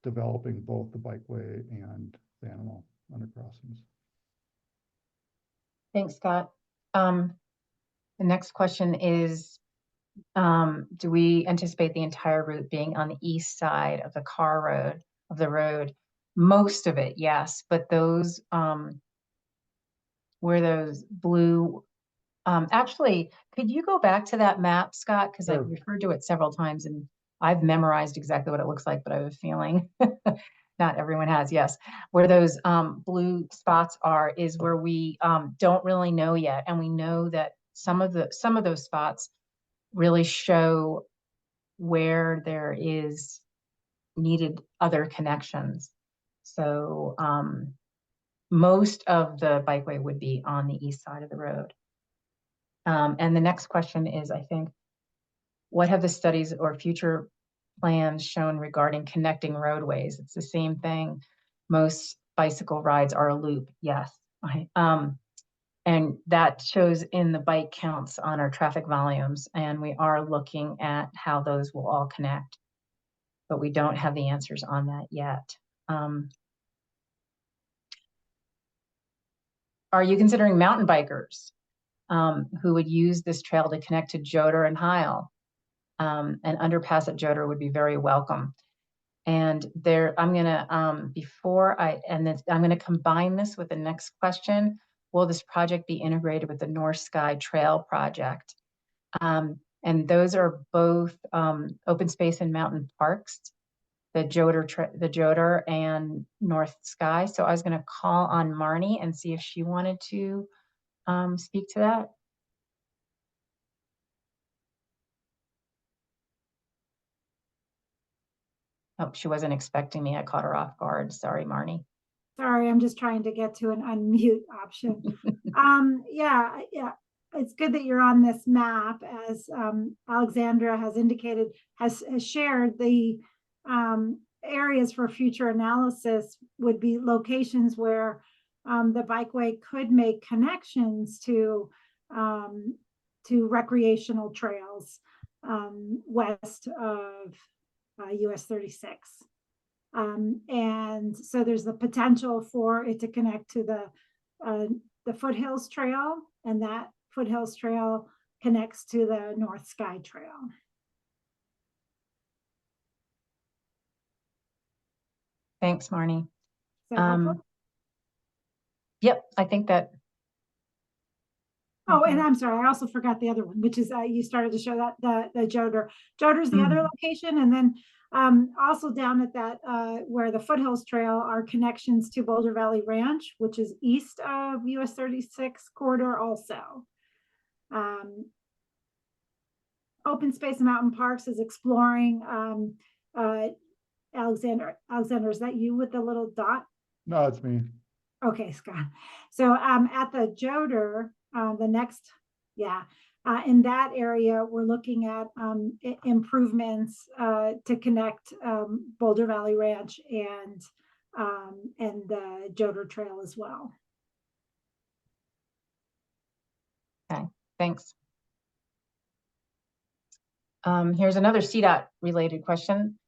developing both the bikeway and the animal undercrossings. Thanks, Scott. The next question is, do we anticipate the entire route being on the east side of the road? Most of it, yes, but those where those blue, actually, could you go back to that map, Scott? Because I've Sure. referred to it several times and I've memorized exactly what it looks like, but I have a feeling not everyone has. Yes, where those blue spots are is where we don't really know yet, and we know that some of those spots really show where there is needed other connections. So most of the bikeway would be on the east side of the road. And the next question is, I think, what have the studies or future plans shown regarding connecting roadways? It's the same thing. Most bicycle rides are a loop. Yes. And that shows in the bike counts on our traffic volumes. And we are looking at how those will all connect, but we don't have the answers on that yet. Are you considering mountain bikers who would use this trail to connect to Joder and Heil? An underpass at Joder would be very welcome. And there, I'm gonna, I'm gonna combine this with the next question. Will this project be integrated with the North Sky Trail project? And those are both open space and mountain parks, the Joder and North Sky. So I was gonna call on Marnie and see if she wanted to speak to that. Oh, she wasn't expecting me. I caught her off guard. Sorry, Marnie. Sorry, I'm just trying to get to an unmute option. Yeah, it's good that you're on this map, as Alexandra has indicated, has shared the areas for future analysis would be locations where the bikeway could make connections to recreational trails west of US 36. And so there's the potential for it to connect to the Foothills Trail, and that Foothills Trail connects to the North Sky Trail. Thanks, Marnie. So yep, I think that. Oh, and I'm sorry, I also forgot the other one, which is you started to show that the Joder. Joder's the other location, and then also down at that where the Foothills Trail are connections to Boulder Valley Ranch, which is east of US 36 corridor also. Open Space and Mountain Parks is exploring. Alexander, is that you with the little dot? No, it's me. Okay, Scott. So at the Joder, the next, in that area, we're looking at improvements to connect Boulder Valley Ranch and the Joder Trail as well. Okay, thanks. Here's another CDOT related question.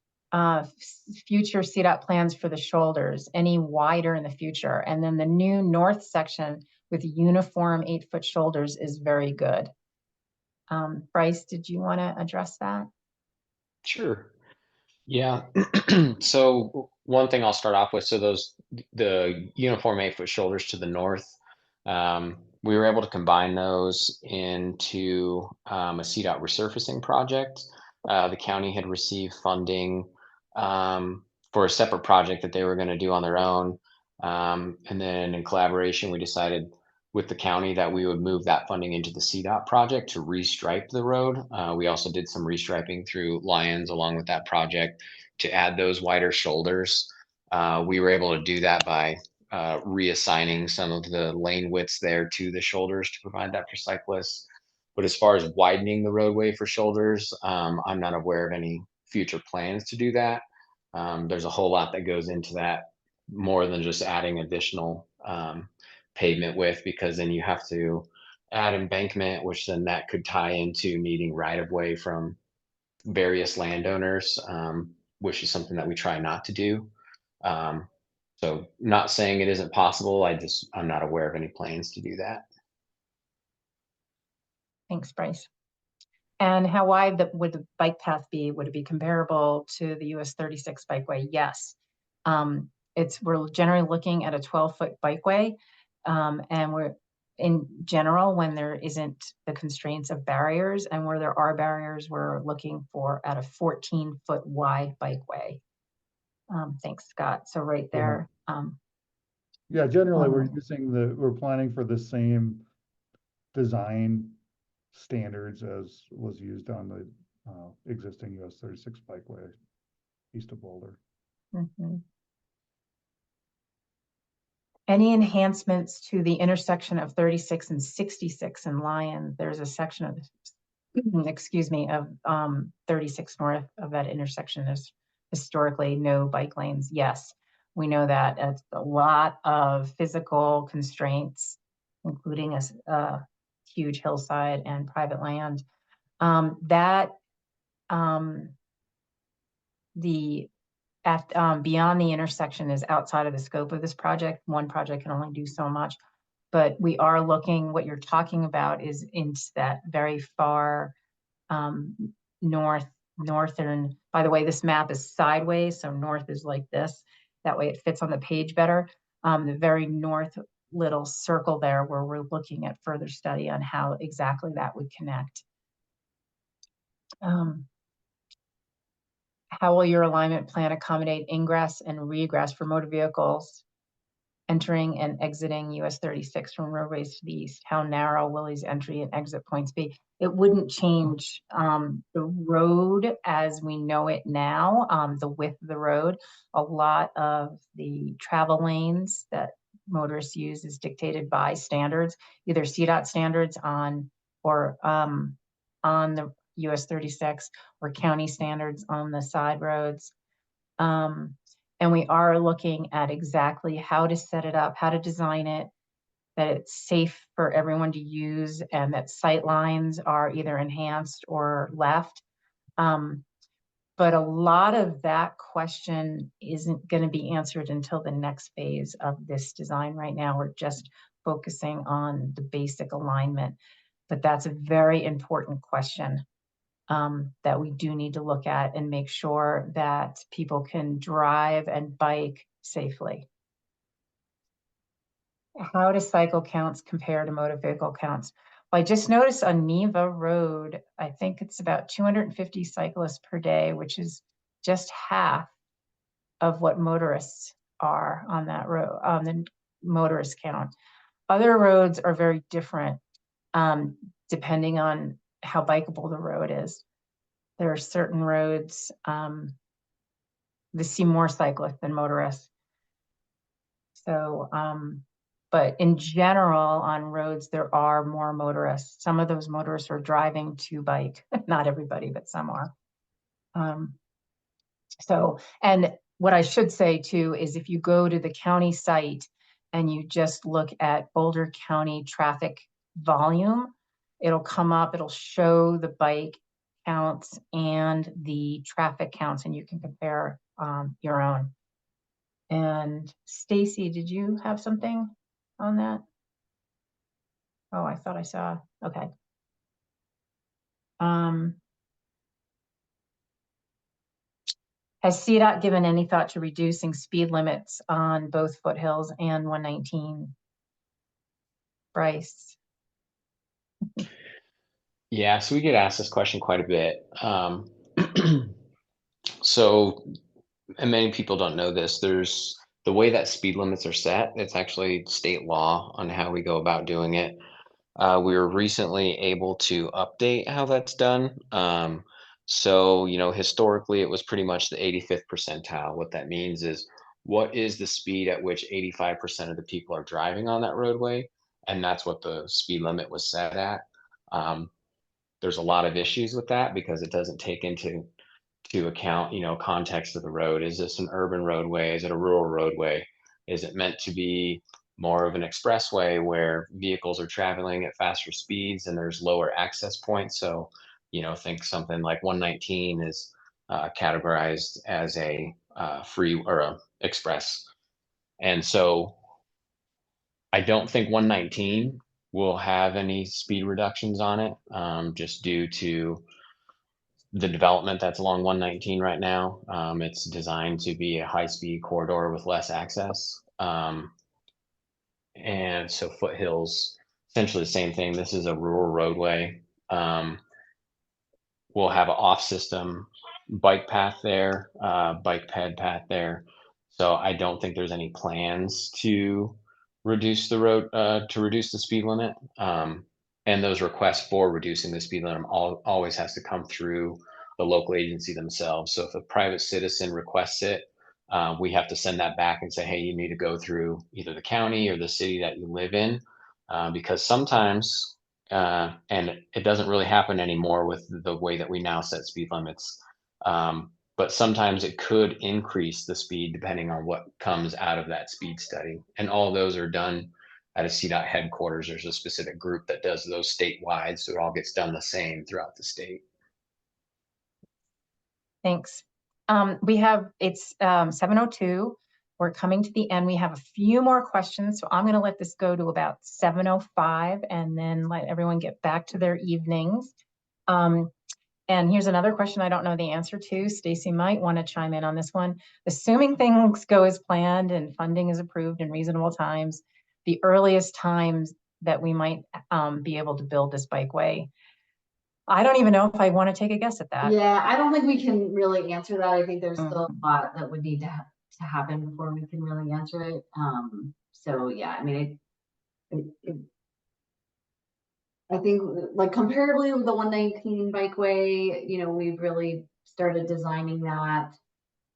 Future CDOT plans for the shoulders, any wider in the future? And then the new north section with uniform 8-foot shoulders is very good. Bryce, did you want to address that? Sure. Yeah. So one thing I'll start off with, so the uniform 8-foot shoulders to the north, we were able to combine those into a CDOT resurfacing project. The county had received funding for a separate project that they were going to do on their own. And then in collaboration, we decided with the county that we would move that funding into the CDOT project to restripe the road. We also did some restriping through Lyons along with that project to add those wider shoulders. We were able to do that by reassigning some of the lane widths there to the shoulders to provide that for cyclists. But as far as widening the roadway for shoulders, I'm not aware of any future plans to do that. There's a whole lot that goes into that, more than just adding additional pavement width, because then you have to add embankment, which then that could tie into needing right of way from various landowners, which is something that we try not to do. So not saying it isn't possible, I'm not aware of any plans to do that. Thanks, Bryce. And how wide would the bike path be? Would it be comparable to the US 36 bikeway? Yes. We're generally looking at a 12-foot bikeway, and in general, when there isn't the constraints of barriers, and where there are barriers, we're looking for at a 14-foot wide bikeway. Thanks, Scott. So right there. Yeah, generally we're planning for the same design standards as was used on the existing US 36 bikeway east of Boulder. Mhm. Any enhancements to the intersection of 36 and 66 in Lyons? There's a section of, excuse me, of 36 north of that intersection is historically no bike lanes. Yes, we know that. It's a lot of physical constraints, including a huge hillside and private land. Beyond the intersection is outside of the scope of this project. One project can only do so much, but we are looking, what you're talking about is into that very far northern. By the way, this map is sideways, so north is like this. That way it fits on the page better. The very north little circle there where we're looking at further study on how exactly that would connect. How will your alignment plan accommodate ingress and regress for motor vehicles entering and exiting US 36 from roadways to the east? How narrow will these entry and exit points be? It wouldn't change the road as we know it now, the width of the road. A lot of the travel lanes that motorists use is dictated by standards, either CDOT standards on the US 36 or county standards on the side roads. And we are looking at exactly how to set it up, how to design it, that it's safe for everyone to use, and that sight lines are either enhanced or left. But a lot of that question isn't going to be answered until the next phase of this design. Right now, we're just focusing on the basic alignment, but that's a very important question that we do need to look at and make sure that people can drive and bike safely. How do cycle counts compare to motor vehicle counts? Well, I just noticed on Neva Road, I think it's about 250 cyclists per day, which is just half of what motorists are on that road, on the motorist count. Other roads are very different depending on how bikeable the road is. There are certain roads that see more cyclists than motorists. So, but in general, on roads, there are more motorists. Some of those motorists are driving to bike. Not everybody, but some are. So, and what I should say too is if you go to the county site and you just look at Boulder County traffic volume, it'll come up, it'll show the bike counts and the traffic counts, and you can compare your own. And Stacy, did you have something on that? Oh, I thought I saw, okay. Has CDOT given any thought to reducing speed limits on both Foothills and 119? Bryce? Yeah, so we get asked this question quite a bit. So, and many people don't know this, there's the way that speed limits are set, it's actually state law on how we go about doing it. We were recently able to update how that's done. So, historically it was pretty much the 85th percentile. What that means is what is the speed at which 85% of the people are driving on that roadway? And that's what the speed limit was set at. There's a lot of issues with that because it doesn't take into account, context of the road. Is this an urban roadway? Is it a rural roadway? Is it meant to be more of an expressway where vehicles are traveling at faster speeds and there's lower access points? So, think something like 119 is categorized as a free or a express. And so I don't think 119 will have any speed reductions on it, just due to the development that's along 119 right now. It's designed to be a high-speed corridor with less access. And so Foothills essentially the same thing. This is a rural roadway. We'll have an off-system bike path there, bike ped path there. So I don't think there's any plans to reduce the road, to reduce the speed limit. And those requests for reducing the speed limit always has to come through the local agency themselves. So if a private citizen requests it, we have to send that back and say, hey, you need to go through either the county or the city that you live in, because sometimes, and it doesn't really happen anymore with the way that we now set speed limits. But sometimes it could increase the speed depending on what comes out of that speed study. And all those are done at a CDOT headquarters. There's a specific group that does those statewide, so it all gets done the same throughout the state. Thanks. It's 7:02. We're coming to the end. We have a few more questions, so I'm going to let this go to about 7:05 and then let everyone get back to their evenings. And here's another question I don't know the answer to. Stacy might want to chime in on this one. Assuming things go as planned and funding is approved in reasonable times, the earliest times that we might be able to build this bikeway. I don't even know if I want to take a guess at that. Yeah, I don't think we can really answer that. I think there's still a lot that would need to happen before we can really answer it. So yeah, I mean, I think like comparably with the 119 bikeway, you know, we've really started designing that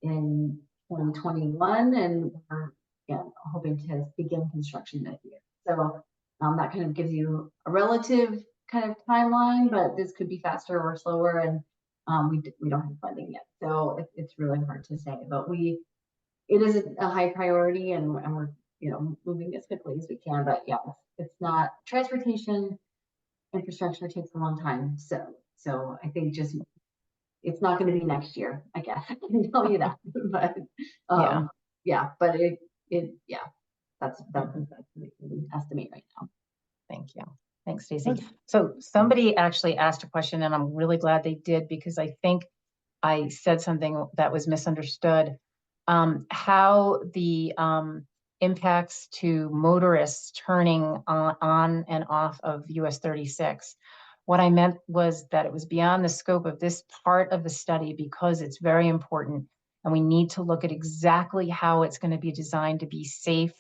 in 2021, and we're hoping to begin construction this year. So that kind of gives you a relative kind of timeline, but this could be faster or slower, and we don't have funding yet, so it's really hard to say. But it is a high priority, and we're moving as quickly as we can. But yeah, it's not transportation. Infrastructure takes a long time, so I think just it's not going to be next year, I guess. I can tell you that. But yeah, but that's we can estimate right now. Thank you. Thanks, Stacey. So somebody actually asked a question, and I'm really glad they did, because I think I said something that was misunderstood. How the impacts to motorists turning on and off of US 36. What I meant was that it was beyond the scope of this part of the study because it's very important, and we need to look at exactly how it's going to be designed to be safe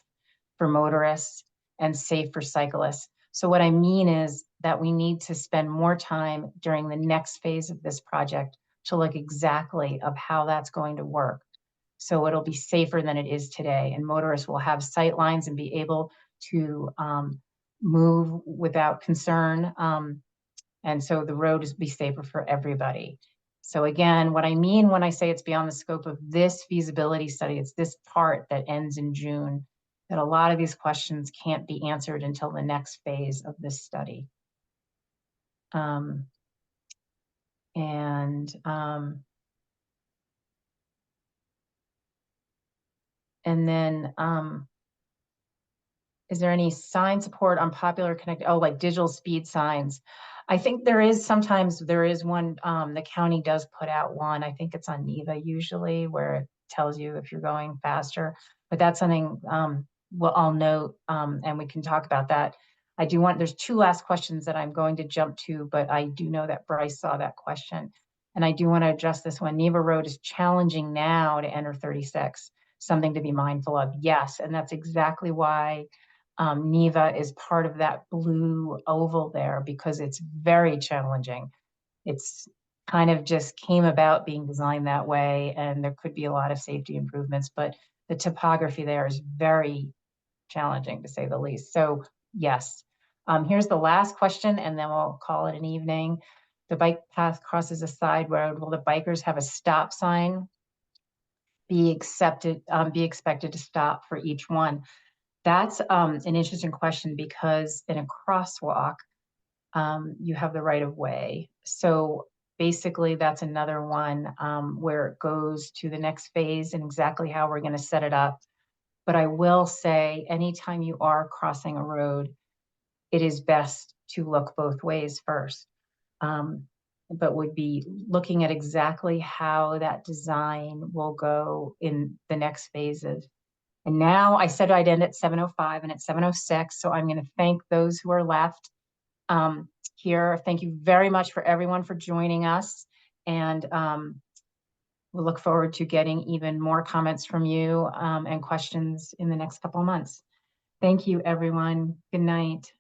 for motorists and safe for cyclists. So what I mean is that we need to spend more time during the next phase of this project to look exactly of how that's going to work. So it'll be safer than it is today, and motorists will have sight lines and be able to move without concern. And so the road is be safer for everybody. So again, what I mean when I say it's beyond the scope of this feasibility study, it's this part that ends in June, that a lot of these questions can't be answered until the next phase of this study. And then, is there any sign support on popular connect? Oh, like digital speed signs. I think sometimes there is one, the county does put out one. I think it's on NEVA usually, where it tells you if you're going faster, but that's something, well, I'll note, and we can talk about that. There's two last questions that I'm going to jump to, but I do know that Bryce saw that question, and I do want to address this one. NEVA Road is challenging now to enter 36. Something to be mindful of. Yes, and that's exactly why NEVA is part of that blue oval there, because it's very challenging. It's kind of just came about being designed that way, and there could be a lot of safety improvements, but the topography there is very challenging, to say the least. So yes, here's the last question, and then we'll call it an evening. The bike path crosses a side road. Will the bikers have a stop sign? Be expected to stop for each one? That's an interesting question, because in a crosswalk, you have the right of way. So basically that's another one where it goes to the next phase and exactly how we're going to set it up. But I will say, anytime you are crossing a road, it is best to look both ways first. But would be looking at exactly how that design will go in the next phases And now I said I'd end at 7:05 and it's 7:06, so I'm going to thank those who are left here. Thank you very much for everyone for joining us. And we'll look forward to getting even more comments from you and questions in the next couple of months. Thank you, everyone. Good night.